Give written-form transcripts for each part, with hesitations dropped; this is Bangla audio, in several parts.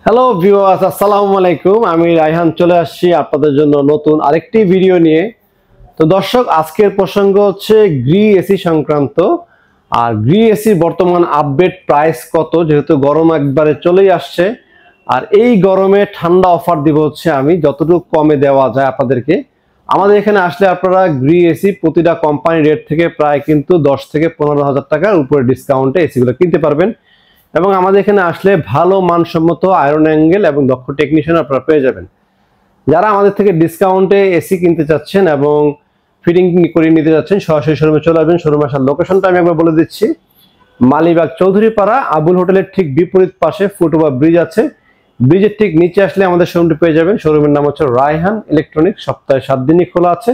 হ্যালো ভিউয়ার্স, আসসালামু আলাইকুম। আমি রায়হান চলে আসছি আপনাদের জন্য নতুন আরেকটি ভিডিও নিয়ে। তো দর্শক, আজকের প্রসঙ্গ হচ্ছে গ্রি এসি সংক্রান্ত। আর গ্রি এসির বর্তমান আপডেট প্রাইস কত, যেহেতু গরম একবারে চলেই আসছে। আর এই গরমে ঠান্ডা অফার দিব হচ্ছে আমি যতটুকু কমে দেওয়া যায় আপনাদেরকে। আমাদের এখানে আসলে আপনারা গ্রি এসি প্রতিটা কোম্পানি রেট থেকে প্রায় কিন্তু 10 থেকে 15,000 টাকার উপরে ডিসকাউন্টে এসিগুলো কিনতে পারবেন। এবং আমাদের এখানে আসলে ভালো মানসম্মত আয়রন অ্যাঙ্গেল এবং দক্ষ টেকনিশিয়ান আপনারা পেয়ে যাবেন। যারা আমাদের থেকে ডিসকাউন্টে এসি কিনতে চাচ্ছেন এবং ফিটিং করে নিতে যাচ্ছেন, সরাসরি শোরুমে চলে আসবেন। শোরুমে আসার লোকেশনটা আমি একবার বলে দিচ্ছি। মালিবাগ চৌধুরীপাড়া আবুল হোটেলের ঠিক বিপরীত পাশে ফুটওভার ব্রিজ আছে। ব্রিজের ঠিক নিচে আসলে আমাদের শোরুমটি পেয়ে যাবেন। শোরুমের নাম হচ্ছে রায়হান ইলেকট্রনিক। সপ্তাহে 7 দিনই খোলা আছে,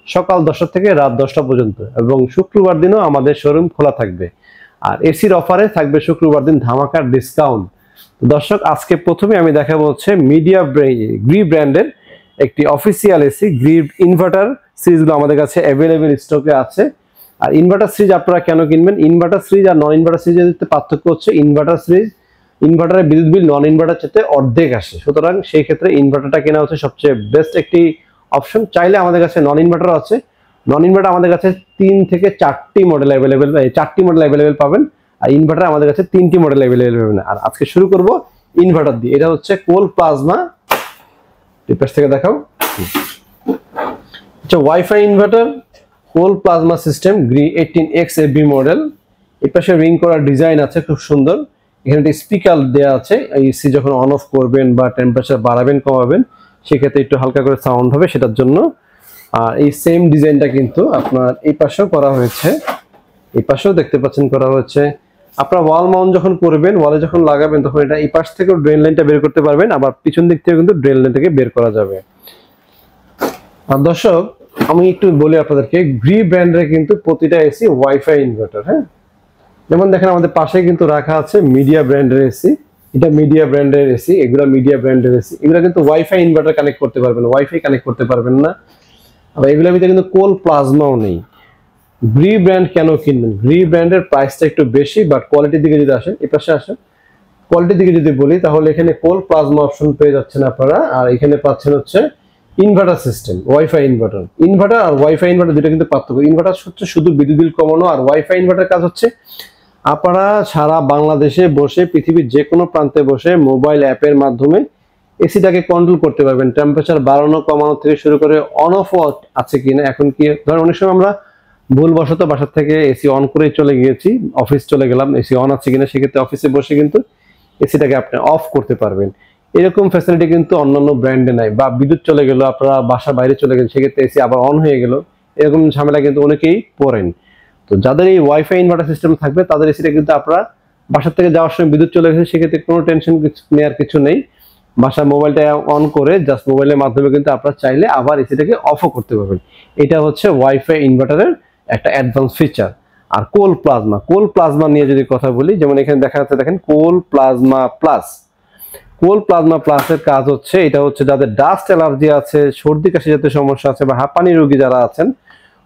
সকাল 10টা থেকে রাত 10টা পর্যন্ত, এবং শুক্রবার দিনও আমাদের শোরুম খোলা থাকবে। আর এসির অফারে থাকবে শুক্রবার দিন ধামাকার ডিসকাউন্ট। দর্শক, আজকে প্রথমে আমি দেখাবো হচ্ছে গ্রি ব্র্যান্ডের একটি অফিসিয়াল এসি। গ্রি ইনভার্টার সিরিজগুলো আমাদের কাছে অ্যাভেলেবেল স্টকে আছে। আর ইনভার্টার সিরিজ আপনারা কেন কিনবেন? ইনভার্টার সিরিজ আর নন ইনভার্টার সিরিজের পার্থক্য হচ্ছে ইনভার্টার সিরিজ ইনভার্টারের বিদ্যুৎ বিল নন ইনভার্টার চেয়ে অর্ধেক আসে। সুতরাং সেই ক্ষেত্রে ইনভার্টারটা কেনা হচ্ছে সবচেয়ে বেস্ট একটি অপশন। চাইলে আমাদের কাছে নন ইনভার্টার আছে। নন ইনভার্টার আমাদের কাছে 3 থেকে 4টি মডেল অ্যাভেলেবেল, 4টি মডেল অ্যাভেলেবেল পাবেন। আর ইনভার্টার আমাদের কাছে 3টি মডেল অ্যাভেলেবেল পাবেন। আর আজকে শুরু করব ইনভার্টার দিয়ে। এটা হচ্ছে কোল প্লাজমা। টিপাস থেকে দেখাও। আচ্ছা, wifi inverter cool plasma system Gree 18X AB model. এই পাশে রিং করা ডিজাইন আছে, খুব সুন্দর। এখানে একটা স্পিকার দেওয়া আছে। এসি যখন অন অফ করবেন বা টেম্পারেচার বাড়াবেন কমাবেন, সেক্ষেত্রে একটু হালকা করে সাউন্ড হবে, সেটার জন্য। আর এই সেম ডিজাইনটা কিন্তু আপনার এই পাশেও করা হয়েছে। এই পাশেও দেখতে পাচ্ছেন করা হয়েছে। আপনার ওয়াল মাউন্ট যখন করবেন, ওয়ালে যখন লাগাবেন, তখন এটা এই পাশ থেকেও ড্রেন লাইনটা বের করতে পারবেন, আবার পিছন দিক থেকে কিন্তু ড্রেন লাইনটাকে বের করা যাবে। আর দর্শক, আমি একটু বলি আপনাদেরকে, গ্রি ব্র্যান্ডের কিন্তু প্রতিটা এসি ওয়াইফাই ইনভার্টার। হ্যাঁ, যেমন দেখেন আমাদের পাশে কিন্তু রাখা আছে মিডিয়া ব্র্যান্ডের এসি। এটা মিডিয়া ব্র্যান্ডের এসি, এগুলো মিডিয়া ব্র্যান্ডের এসি। এগুলো কিন্তু ওয়াইফাই ইনভার্টার কানেক্ট করতে পারবেন, ওয়াইফাই কানেক্ট করতে পারবেন না। আবার এগুলোর ভিতরে কিন্তু কোল প্লাজমাও নেই। গ্রি ব্র্যান্ড কেন কিনবেন? গ্রি ব্র্যান্ডের প্রাইসটা একটু বেশি, বাট কোয়ালিটির দিকে যদি আসেন, এই পাশে আসেন, কোয়ালিটির দিকে যদি বলি, তাহলে এখানে কোল প্লাজমা অপশন পেয়ে যাচ্ছেন আপনারা। আর এখানে পাচ্ছেন হচ্ছে inverter system, wifi inverter. Inverter আর ওয়াইফাই ইনভার্টার দুটো কিন্তু পার্থক্য। ইনভার্টার হচ্ছে শুধু বিদ্যুৎ বিল কমানো, আর ওয়াইফাই ইনভার্টার কাজ হচ্ছে আপনারা সারা বাংলাদেশে বসে, পৃথিবীর যে কোনো প্রান্তে বসে মোবাইল অ্যাপের মাধ্যমে এসিটাকে কন্ট্রোল করতে পারবেন। টেম্পারেচার বাড়ানো কমানো থেকে শুরু করে অন অফ আছে কিনা। এখন কি ধরেন, অনেক সময় আমরা ভুলবশত বাসা থেকে এসি অন করে চলে গিয়েছি, অফিস চলে গেলাম, এসি অন আছে কিনা, সেক্ষেত্রে অফিসে বসে কিন্তু এসিটাকে আপনি অফ করতে পারবেন। এরকম ফ্যাসিলিটি কিন্তু অন্যান্য ব্র্যান্ডে নাই। বা বিদ্যুৎ চলে গেল, আপনারা বাসার বাইরে চলে গেলেন, সেক্ষেত্রে এসি আবার অন হয়ে গেল, এরকম ঝামেলা কিন্তু অনেকেই পড়েন। তো যাদের এই ওয়াইফাই ইনভার্টার সিস্টেম থাকবে, তাদের এসিটা কিন্তু আপনারা বাসার থেকে যাওয়ার সময় বিদ্যুৎ চলে গেছে, সেক্ষেত্রে কোনো টেনশন নেওয়ার কিছু নেই। বাসার মোবাইলটা অন করে জাস্ট মোবাইলের মাধ্যমে কিন্তু আপনারা চাইলে আবার এসিটাকে অফও করতে পারবেন। এটা হচ্ছে ওয়াইফাই ইনভার্টারের একটা অ্যাডভান্স ফিচার। আর কোল প্লাজমা নিয়ে যদি কথা বলি, যেমন এখানে দেখা যাচ্ছে, দেখেন কোল প্লাজমা প্লাস। কোল প্লাজমা প্লাসের কাজ হচ্ছে, এটা হচ্ছে যাদের ডাস্ট অ্যালার্জি আছে, সর্দি কাশি জাতীয় সমস্যা আছে, বা হাঁপানি রোগী যারা আছেন,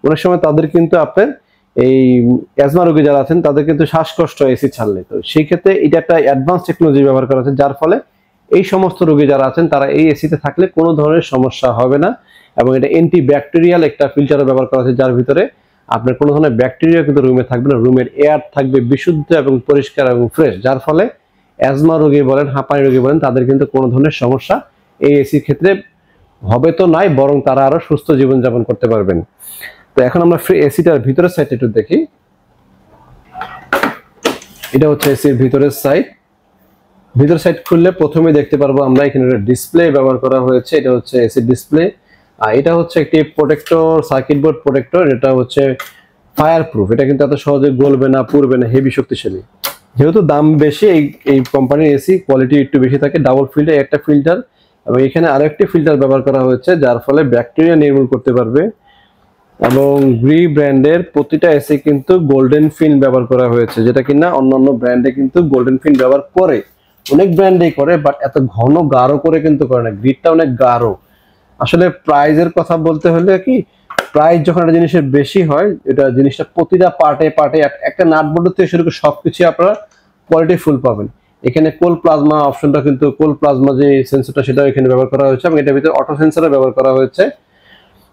অনেক সময় তাদের কিন্তু আপনার এই অ্যাজমা রোগী যারা আছেন, তাদের কিন্তু শ্বাসকষ্ট এসি ছাড়লে। তো সেই ক্ষেত্রে এটা একটা অ্যাডভান্স টেকনোলজি ব্যবহার করা হচ্ছে, যার ফলে এই সমস্ত রোগী যারা আছেন তারা এই এসিতে থাকলে কোনো ধরনের সমস্যা হবে না। এবং এটা অ্যান্টি ব্যাকটেরিয়াল একটা ফিল্টারও ব্যবহার করা হচ্ছে, যার ভিতরে আপনার কোনো ধরনের ব্যাকটেরিয়া কিন্তু রুমে থাকবে না। রুমের এয়ার থাকবে বিশুদ্ধ এবং পরিষ্কার এবং ফ্রেশ, যার ফলে অ্যাজমা রোগী বলেন, হাঁপানি রোগী বলেন, তাদের কিন্তু কোনো ধরনের সমস্যা এই এসির ক্ষেত্রে হবে তো নাই, বরং তারা আরো সুস্থ জীবনযাপন করতে পারবেন। তো এখন আমরা এসিটার ভিতরের সাইড একটু দেখি। এটা হচ্ছে এসির ভিতরের সাইড। ভিতর সাইড খুললে প্রথমে দেখতে পারবো আমরা এখানে একটা ডিসপ্লে ব্যবহার করা হয়েছে। এটা হচ্ছে এসি ডিসপ্লে। আর এটা হচ্ছে একটি প্রোটেক্টর, সার্কিট বোর্ড প্রোটেক্টর। এটা হচ্ছে ফায়ার প্রুফ। এটা কিন্তু এত সহজে গলবে না, পুড়বে না, হেভি শক্তিশালী। যেহেতু দাম বেশি, এই কোম্পানির এসি কোয়ালিটি একটু বেশি থাকে। ডাবল ফিল্টার, একটা ফিল্টার, এবং এখানে আরো একটি ফিল্টার ব্যবহার করা হয়েছে, যার ফলে ব্যাকটেরিয়া নির্মূল করতে পারবে। এবং গ্রি ব্র্যান্ডের প্রতিটা এসি কিন্তু গোল্ডেন ফিন ব্যবহার করা হয়েছে, যেটা কিনা অন্যান্য ব্র্যান্ডে কিন্তু গোল্ডেন ফিন ব্যবহার করে, অনেক ব্র্যান্ডেই করে, বাট এত ঘন গাঢ় করে কিন্তু করে না। গ্রিডটা অনেক গাঢ়। আসলে প্রাইজের কথা বলতে হলে কি, প্রাইস যখন একটা জিনিসের বেশি হয়, এটা জিনিসটা প্রতিটা পার্টে পার্টে একটা নাট বল্টু থেকে শুরু করে সবকিছু আপনারা কোয়ালিটি ফুল পাবেন। এখানে কোল প্লাজমা অপশনটা কিন্তু কোল প্লাজমা যে সেন্সরটা সেটাও এখানে ব্যবহার করা হয়েছে এবং এটার ভিতরে অটো সেন্সরও ব্যবহার করা হয়েছে।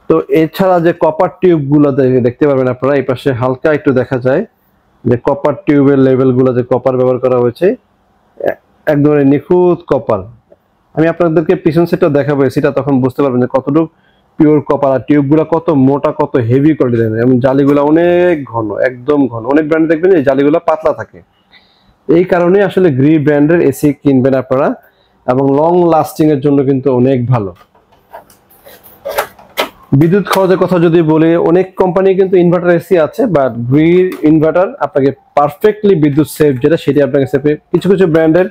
তো এছাড়া যে কপার টিউব গুলো দেখতে পাবেন আপনারা, এই পাশে হালকা একটু দেখা যায় যে কপার টিউবের লেভেল গুলো যে কপার ব্যবহার করা হয়েছে একদম নিখুঁত কপার। আমি আপনাদেরকে পিছন সেটটা দেখাবো, সেটা তখন বুঝতে পারবেন যে কতটুকু পিওর কপার আর টিউব গুলা কত মোটা কত হেভি কোয়ালিটি দেয় এবং জালিগুলা অনেক ঘন, একদম ঘন। অনেক ব্র্যান্ড দেখবেন এই জালিগুলা পাতলা থাকে। এই কারণে আসলে গ্রি ব্র্যান্ডের এসি কিনবেন আপনারা এবং লং লাস্টিং এর জন্য কিন্তু অনেক ভালো। বিদ্যুৎ খরচের কথা যদি বলি, অনেক কোম্পানি কিন্তু ইনভার্টার এসি আছে, বাট গ্রি ইনভার্টার আপনাকে পারফেক্টলি বিদ্যুৎ সেভ যেটা সেটি আপনাকে সেভ। কিছু কিছু ব্র্যান্ডের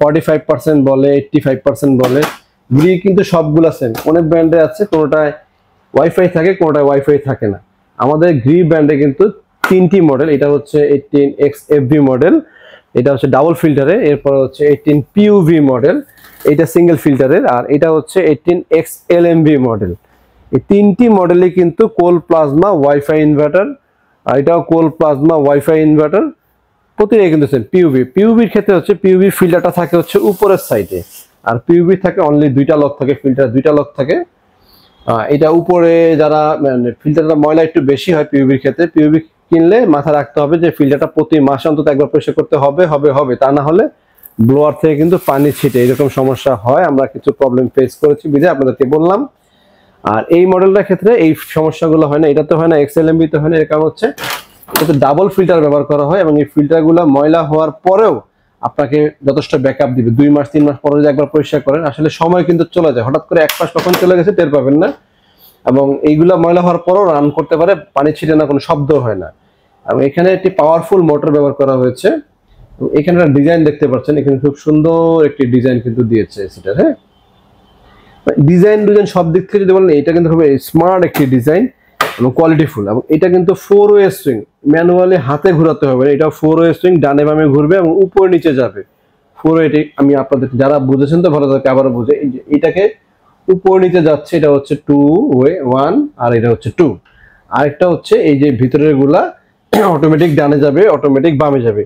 45% বলে, 85% বলে, গ্রি কিন্তু সবগুলা সেম। অনেক ব্র্যান্ডে আছে কোনোটায় ওয়াইফাই থাকে কোনোটায় ওয়াইফাই থাকে না। আমাদের গ্রি ব্র্যান্ডে কিন্তু 3টি মডেল, এটা হচ্ছে 18XFV মডেল, এটা হচ্ছে ডাবল ফিল্টারে, এরপর হচ্ছে 18PUV মডেল, এটা সিঙ্গেল ফিল্টারের, আর এটা হচ্ছে 18XLMV মডেল। এই 3টি মডেলই কিন্তু কোল প্লাজমা ওয়াইফাই ইনভার্টার, আর এটাও কোল প্লাজমা ওয়াইফাই ইনভার্টার। প্রতিটা কিন্তু সেম। পিউবির ক্ষেত্রে হচ্ছে পিউবি ফিল্টারটা থাকে হচ্ছে উপরের সাইডে, আর পিউবি থাকে অনলি 2টা লক থাকে, ফিল্টার 2টা লক থাকে। এটা উপরে যারা ফিল্টারটা ময়লা একটু বেশি হয় পিউবির ক্ষেত্রে, পিউবি কিনলে মাথা রাখতে হবে যে ফিল্টারটা প্রতি মাসে অন্তত একবার পরিষ্কার করতে হবে, তা না হলে ব্লোয়ার থেকে কিন্তু পানি ছিটে এরকম সমস্যা হয়। আমরা কিছু প্রবলেম ফেস করেছি বিধায় আপনাদেরকে বললাম। আর এই মডেলটার ক্ষেত্রে এই সমস্যাগুলো হয় না, এটাতে হয় না, XLMB তে হয় না। এর কারণ হচ্ছে এটাতে ডাবল ফিল্টার ব্যবহার করা হয় এবং এই ফিল্টারগুলো ময়লা হওয়ার পরেও আপনাকে যথেষ্ট ব্যাকআপ দিবে। 2 মাস 3 মাস পরে যদি একবার পরিষ্কার করেন, আসলে সময় কিন্তু চলে যায়, হঠাৎ করে 1 মাস কখন চলে গেছে টের পাবেন না। এবং এইগুলা ময়লা হওয়ার পরেও রান করতে পারে, পানি ছিটে না, কোনো শব্দ হয় না। এবং এখানে একটি পাওয়ারফুল মোটর ব্যবহার করা হয়েছে। এখানে একটা ডিজাইন দেখতে পাচ্ছেন, এখানে খুব সুন্দর একটি ডিজাইন কিন্তু দিয়েছে সেটার। হ্যাঁ, ডিজাইন সব দিক থেকে যদি বলেন, এটা কিন্তু খুব স্মার্ট একটি ডিজাইন এবং কোয়ালিটিফুল। এবং এটা কিন্তু 4 ওয়ে সুইং, ম্যানুয়ালি হাতে ঘোরাতে হবে না, এটা 4 ওয়ে সুইং, ডানে বামে ঘুরবে এবং উপর নিচে যাবে 4 ওয়ে। আমি আপনাদের যারা বুঝেছেন তো ভালো থাকে আবারও বুঝে, এটাকে উপর নিচে যাচ্ছে, এটা হচ্ছে 2 ওয়ে 1, আর এটা হচ্ছে 2। আরেকটা হচ্ছে এই যে ভিতরের গুলা অটোমেটিক ডানে যাবে, অটোমেটিক বামে যাবে।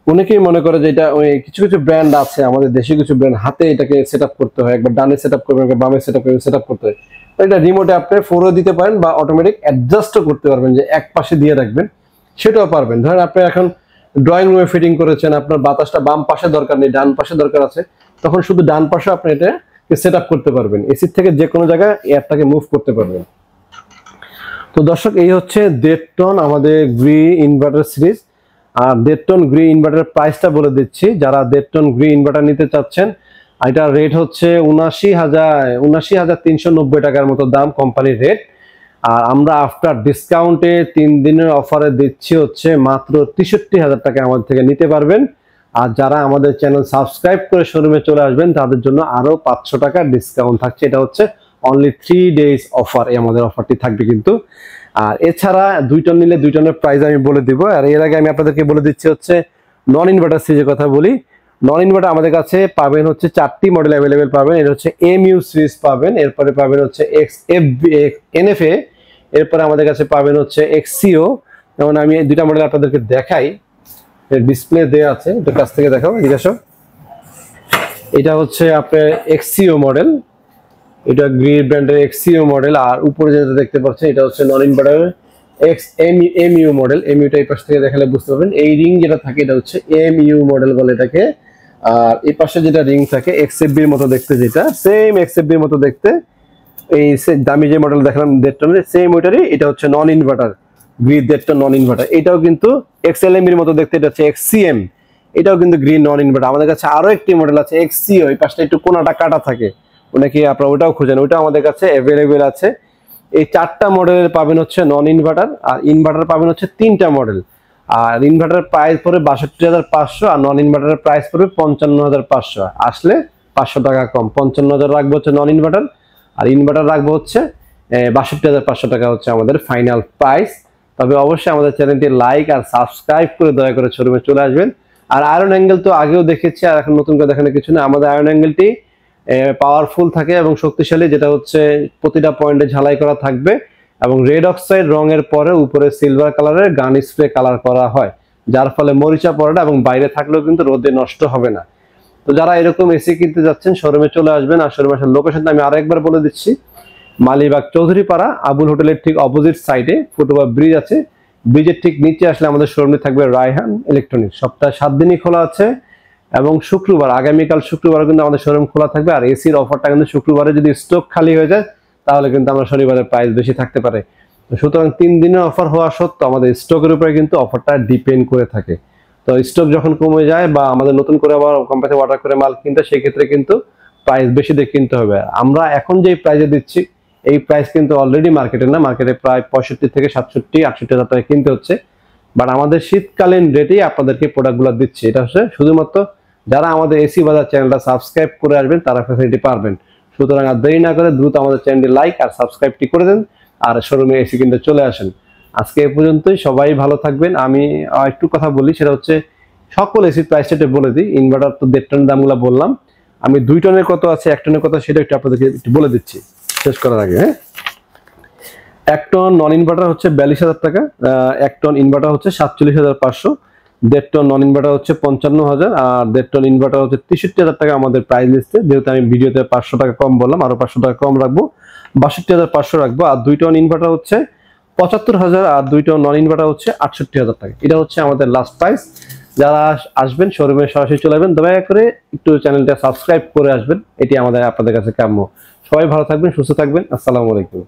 অনেকেই মনে করে যে এটা কিছু কিছু ব্র্যান্ড আছে আমাদের দেশে, কিছু ব্র্যান্ড হাতে এটাকে সেট আপ করতে হয়, একবার ডানে সেট আপ করবেন, একবার বামে সেট আপ করতে হয়। এটা রিমোটে আপনি 4 দিতে পারেন বা অটোমেটিক অ্যাডজাস্টও করতে পারবেন, যে এক পাশে দিয়ে রাখবেন সেটাও পারবেন। ধরেন আপনি এখন ড্রয়িং রুমে ফিটিং করেছেন, আপনার বাতাসটা বাম পাশে দরকার নেই, ডান পাশে দরকার আছে, তখন শুধু ডান পাশে আপনি এটা সেট আপ করতে পারবেন। এসির থেকে যে কোনো জায়গায় এয়ারটাকে মুভ করতে পারবেন। তো দর্শক, এই হচ্ছে 1.5 টন আমাদের গ্রি ইনভার্টার সিরিজ। আর 1.5 টন গ্রি ইনভার্টার প্রাইসটা বলে দিচ্ছি, যারা 1.5 টন গ্রি ইনভার্টার নিতে চাচ্ছেন, এটার রেট হচ্ছে 79,390 টাকার মতো দাম, কোম্পানির রেট। আর আমরা আফটার ডিসকাউন্টে 3 দিনের অফারে দিচ্ছি হচ্ছে মাত্র 63,000 টাকা আমাদের থেকে নিতে পারবেন। আর যারা আমাদের চ্যানেল সাবস্ক্রাইব করে শোরুমে চলে আসবেন তাদের জন্য আরো 500 টাকা ডিসকাউন্ট থাকছে। এটা হচ্ছে অনলি 3 ডেজ অফার, এই আমাদের অফারটি থাকবে কিন্তু। আর এছাড়া 2 টন নিলে 2 টনের প্রাইস আমি বলে দিব। আর এর আগে আমি আপনাদেরকে বলে দিচ্ছি হচ্ছে নন ইনভার্টার সিরিজের কথা বলি। নন ইনভার্টার আমাদের কাছে পাবেন হচ্ছে 4টি মডেল অ্যাভেলেবেল পাবেন। এটা হচ্ছে MU সিরিজ পাবেন, এরপরে পাবেন হচ্ছে NFA, এরপরে আমাদের কাছে পাবেন হচ্ছে XCO। যেমন আমি 2টা মডেল আপনাদেরকে দেখাই, ডিসপ্লে দেওয়া আছে, এটা কাছ থেকে দেখাও, জিজ্ঞাসা। এটা হচ্ছে আপনার XCO মডেল, এটা গ্রি ব্র্যান্ডের XCO মডেল। আর উপরে যেটা দেখতে পাচ্ছেন এটা হচ্ছে নন ইনভার্টার MU মডেল। MU-টা এই পাশ থেকে দেখালে বুঝতে পারবেন। এই রিং যেটা থাকে এটা হচ্ছে MU মডেল বলে এটাকে। আর এই পাশে যেটা রিং থাকে XFB-র মতো দেখতে, যেটা সেম XFB-র মতো দেখতে, এই দামি যে মডেল দেখালাম 1.5 টনের সেম ওইটারই, এটা হচ্ছে non inverter Gree 1.5 ton non inverter. এটাও কিন্তু XLM-এর মতো দেখতে, এটা হচ্ছে XCM, এটাও কিন্তু গ্রি নন ইনভার্টার। আমাদের কাছে আরো একটি মডেল আছে XCO, এই পাশটা একটু কোনাটা কাটা থাকে, অনেকে আপনারা ওটাও খুঁজেন, ওটাও আমাদের কাছে অ্যাভেলেবেল আছে। এই 4টা মডেলের পাবেন হচ্ছে নন ইনভার্টার, আর ইনভার্টার পাবেন হচ্ছে 3টা মডেল। আর ইনভার্টার প্রাইস পড়বে 62,500, আর নন ইনভার্টারের প্রাইস পড়বে 55,500। আসলে 500 টাকা কম, 55,000 রাখবো হচ্ছে নন ইনভার্টার, আর ইনভার্টার রাখবো হচ্ছে 62,500 টাকা হচ্ছে আমাদের ফাইনাল প্রাইস। তবে অবশ্যই আমাদের চ্যানেলটি লাইক আর সাবস্ক্রাইব করে দয়া করে শোরুমে চলে আসবেন। আর আয়রন অ্যাঙ্গেল তো আগেও দেখেছি, আর এখন নতুন করে দেখানোর কিছু না। আমাদের আয়রন অ্যাঙ্গেলটি পাওয়ারফুল থাকে এবং শক্তিশালী, যেটা হচ্ছে প্রতিটা পয়েন্টে ঝালাই করা থাকবে এবং রেড অক্সাইড রঙের পরে উপরে সিলভার কালারের গান স্প্রে কালার করা হয়, যার ফলে মরিচা পড়াটা এবং বাইরে থাকলেও কিন্তু রোদে নষ্ট হবে না। তো যারা এরকম এসি কিনতে যাচ্ছেন শোরুমে চলে আসবেন। আর শোরুমে আসার লোকেশনটা আমি আরেকবার বলে দিচ্ছি, মালিবাগ চৌধুরীপাড়া আবুল হোটেলের ঠিক অপোজিট সাইডে ফুটওভার ব্রিজ আছে, ব্রিজের ঠিক নিচে আসলে আমাদের শোরুমে থাকবে রায়হান ইলেকট্রনিক্স। সপ্তাহে 7 দিনই খোলা আছে এবং শুক্রবার, আগামীকাল শুক্রবার কিন্তু আমাদের শোরুম খোলা থাকবে। আর এসির অফারটা কিন্তু শুক্রবারে যদি স্টক খালি হয়ে যায় তাহলে কিন্তু আমরা শনিবারের প্রাইস বেশি থাকতে পারে। সুতরাং 3 দিনের অফার হওয়া সত্ত্বেও আমাদের স্টকের উপরে কিন্তু অফারটা ডিপেন্ড করে থাকে। তো স্টক যখন কমে যায় বা আমাদের নতুন করে আবার কোম্পানি অর্ডার করে মাল কিনতে, সেই ক্ষেত্রে কিন্তু প্রাইস বেশি দিয়ে কিনতে হবে। আমরা এখন যে প্রাইসে দিচ্ছি এই প্রাইস কিন্তু অলরেডি মার্কেটে না, মার্কেটে প্রায় 65 থেকে 67-68 হাজার টাকা কিনতে হচ্ছে। বাট আমাদের শীতকালীন রেটেই আপনাদেরকে প্রোডাক্টগুলো দিচ্ছি। এটা হচ্ছে শুধুমাত্র যারা আমাদের এসি বাজার চ্যানেলটা সাবস্ক্রাইব করে আসবেন তারা ফ্যাসিলিটি পারবেন। সুতরাং আর দেরি না করে দ্রুত আমাদের চ্যানেলটি লাইক আর সাবস্ক্রাইবটি করে দেন আর শোরুমে এসি কিনতে চলে আসেন। আজকে এ পর্যন্তই, সবাই ভালো থাকবেন। আমি একটু কথা বলি, সেটা হচ্ছে সকল এসির প্রাইসটা বলে দিই। ইনভার্টার তো 1.5 টন দামগুলো বললাম, আমি 2 টনের কত আছে 1 টনের কত সেটা একটু আপনাদেরকে একটু বলে দিচ্ছি শেষ করার আগে। হ্যাঁ, 1 টন নন ইনভার্টার হচ্ছে 42,000 টাকা, 1 টন ইনভার্টার হচ্ছে 47,500, 1.5 টন নন ইনভার্টার হচ্ছে 55,000, আর 1.5 টন ইনভার্টার হচ্ছে 63,000 টাকা আমাদের প্রাইস লিস্টে। যেহেতু আমি ভিডিওতে 500 টাকা কম বললাম, আরো 500 টাকা কম রাখবো, 62,500 রাখবো। আর 2 টন ইনভার্টার হচ্ছে 75,000 আর 2 টন নন ইনভার্টার হচ্ছে 68,000 টাকা। এটা হচ্ছে আমাদের লাস্ট প্রাইস। যারা আসবেন শোরুমে সরাসরি চলে আসবেন, দয়া করে একটু চ্যানেলটা সাবস্ক্রাইব করে আসবেন, এটি আমাদের আপনাদের কাছে কাম্য। সবাই ভালো থাকবেন, সুস্থ থাকবেন, আসসালামু আলাইকুম।